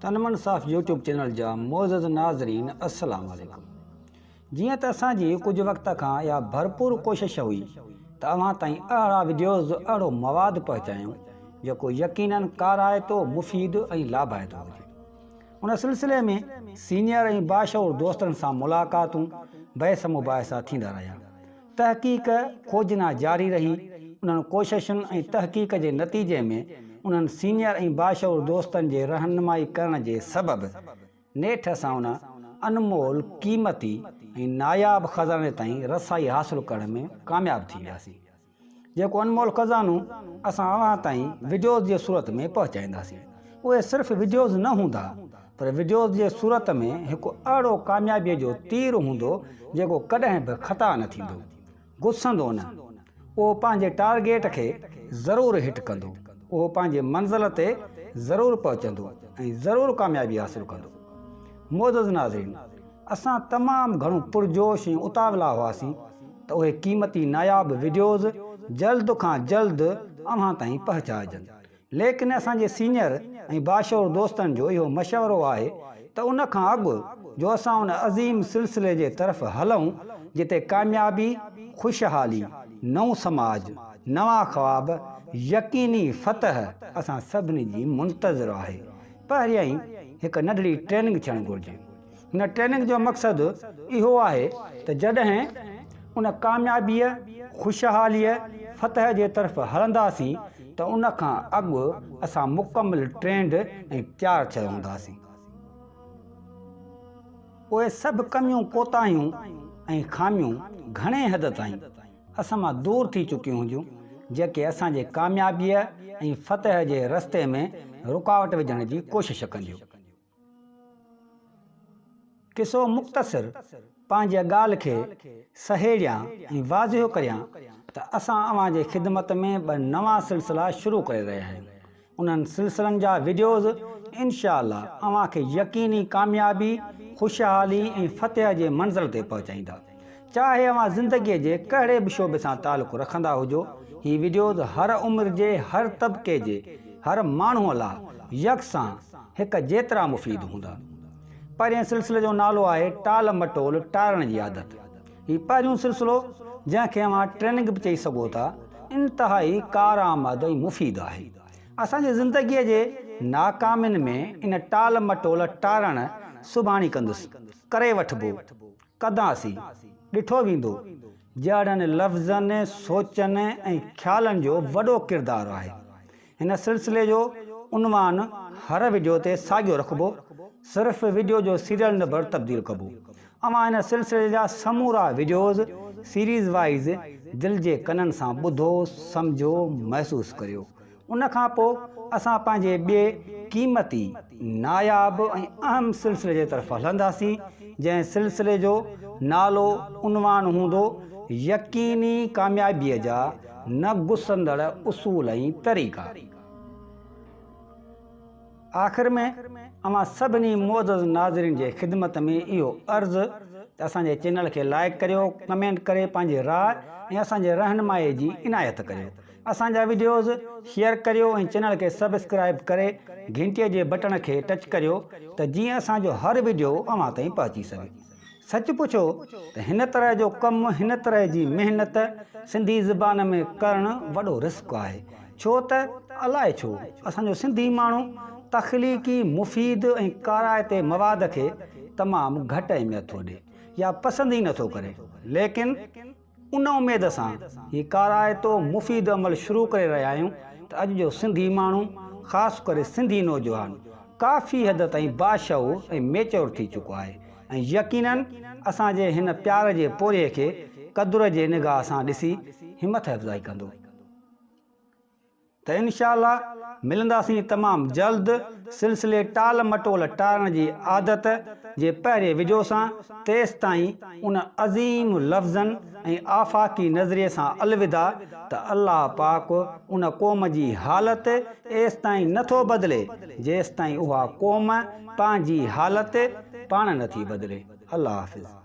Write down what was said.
तनमन साफ़ YouTube channel जा मोअज़्ज़ज़ नाज़रीन अस्सलाम वालेकुम। जियां त असांजी कुछ वक्त खां या भरपूर कोशिश हुई त अवां ताईं अहिड़ा वीडियोज़ अहिड़ो मवाद पहुचायूं जेको यकीनन काराइतो मुफ़ीद ऐं लाभाइतो हुजे। उन सिलसिले में सीनियर ऐं बाशऊर दोस्तनि सां मुलाक़ातूं बहस मुबाहिसा थींदा रहिया। तहक़ीक़ खोजना जारी रही। उन्हनि कोशिशुनि ऐं तहक़ीक़ जे नतीजे में उन्हनि सीनियर ऐं बाशऊर दोस्तनि जे रहनुमाई करण जे सबबि नेठ सां उन अनमोल क़ीमती ऐं नायाब ख़ज़ाने ताईं रसाई हासिलु करण में कामयाब थी वियासीं, जेको अनमोल ख़ज़ानो असां अव्हां ताईं वीडियोज़ जे सूरत में पहुचाईंदासीं। उहे सिर्फ़ु वीडियोज़ न हूंदा, पर वीडियोज़ जे सूरत में हिकु अहिड़ो कामयाबीअ जो तीर हूंदो जेको कॾहिं बि ख़ता न थींदो, गुसंदो न। उहो पंहिंजे टारगेट खे ज़रूरु हिट कंदो, उहो पंहिंजे मंज़िल ते ज़रूरु पहुचंदो ऐं ज़रूरु कामयाबी हासिलु कंदो। मोअज़्ज़ज़ नाज़रीन, असां तमामु घणो पुरजोश ऐं उतावला हुआसीं त उहे क़ीमती नायाब वीडियोज़ जल्द खां जल्द अव्हां ताईं पहुचाइजनि, लेकिन असांजे सीनियर ऐं बाशऊर दोस्तनि जो इहो मशवरो आहे त उन खां अॻु जो असां उन अज़ीम सिलसिले जे तरफ़ हलूं जिते कामयाबी, ख़ुशहाली, नओं समाज, नवां ख़्वाब, यकीनी फ़तह असां सभिनी जी मुंतज़िर आहे। पहिरियां ई हिकु नंढड़ी ट्रेनिंग थियणु घुरिजे। हिन ट्रेनिंग जो मक़सदु इहो आहे त जॾहिं उन कामयाबीअ, ख़ुशहालीअ, फ़तह जे तरफ़ हलंदासीं त उन खां अॻु असां मुकमिल ट्रेंड ऐं तयारु थियल हूंदासीं। उहे सभु कमियूं, कोताहियूं ऐं ख़ामियूं घणे हद ताईं असां मां दूर थी चुकियूं हुजूं जेके असांजे कामयाबीअ ऐं फ़तह जे रस्ते में रुकावट विझण जी कोशिश कंदियूं। किसो मुख़्तसिर पंहिंजे ॻाल्हि खे सहेड़ियां ऐं वाज़िहो करियां त असां अव्हां जे ख़िदमत में ॿ नवां सिलसिला शुरू करे रहिया आहियूं। उन्हनि सिलसिलनि जा वीडियोज़ इंशा अल्लाह अव्हां खे यकीनी कामयाबी, ख़ुशहाली ऐं फ़तह जे मंज़िल ते पहुचाईंदा। चाहे अव्हां ज़िंदगीअ जे कहिड़े बि शोबे सां तालुक़ु रखंदा हुजो, हीअ वीडियोज़ हर उमिरि जे, हर तबिके जे, हर माण्हूअ लाइ यकसां हिकु जेतिरा मुफ़ीद हूंदा। पहिरें सिलसिले जो नालो आहे टाल मटोल टारण जी आदत। हीउ पहिरियों सिलसिलो, जंहिंखे अव्हां ट्रेनिंग बि चई सघो था, इंतिहाई कारआमद ऐं मुफ़ीद आहे। असांजे ज़िंदगीअ जे नाकामियुनि में इन टाल मटोल टारण सुभाणे कंदुसि, करे वठिबो, कंदासीं, ॾिठो वेंदो जहिड़नि लफ़्ज़नि, सोचनि ऐं ख़्यालनि जो वॾो किरदारु आहे। हिन सिलसिले जो उनवान हर वीडियो ते साॻियो रखिबो, सिर्फ़ु वीडियो जो सीरियल नंबर तब्दील कबो। अव्हां हिन सिलसिले जा समूरा वीडियोज़ सीरीज़ वाइज़ दिलि जे कननि सां ॿुधो, सम्झो, महसूसु करियो। उन खां पोइ असां पंहिंजे ॿिए क़ीमती, नायाब ऐं अहम सिलसिले जे तरफ़ हलंदासीं, जंहिं सिलसिले जो नालो उनवान हूंदो यकीनी कामयाबीअ जा न गुसंदड़ उसूल ऐं तरीक़ा। आख़िर में अव्हां सभिनी मोअज़्ज़ज़ नाज़रीन जे ख़िदमत में इहो अर्ज़ु त असांजे चैनल खे लाइक करियो, कमेंट करे पंहिंजी राय ऐं असांजे रहनुमाई जी इनायत करियो। असांजा वीडियोज़ शेयर करियो ऐं चैनल खे सब्सक्राइब करे घंटीअ जे बटण खे टच करियो त जीअं असांजो हर वीडियो अव्हां ताईं पहुची सघे। सच पुछो त हिन तरह जो कमु, हिन तरह जी महिनत सिंधी ज़बान में करणु वॾो रिस्क आहे, छो त अलाए छो असांजो सिंधी माण्हू तख़लीक़ी, मुफ़ीद ऐं काराइते मवाद खे तमामु घटि अहमियत थो ॾिए या पसंदि ई नथो करे। लेकिन उन उमेद सां हीउ काराइतो मुफ़ीद अमल शुरू करे रहिया आहियूं त अॼु जो सिंधी माण्हू, ख़ासि करे सिंधी नौजवान, काफ़ी हद ताईं बाशऊर ऐं मेच्योर थी चुको आहे ऐं यकीनन असांजे हिन प्यार जे पोरे खे क़दुर जे निगाह सां ॾिसी हिमत अफ़ज़ाई कंदो। त इंशा अल्लाह मिलंदासीं तमामु जल्द सिलसिले टाल मटोल टारण जी आदत जे पहिरें वीडियो सां। तेसि ताईं उन अज़ीम लफ़्ज़नि ऐं आफ़ाक़ी नज़रिए सां अलविदा त अल्लाह पाक उन क़ौम जी हालति एसि ताईं नथो बदिले जेसि ताईं उहा क़ौम पंहिंजी हालति पाण नथी बदिले। अल्लाह हाफ़िज़।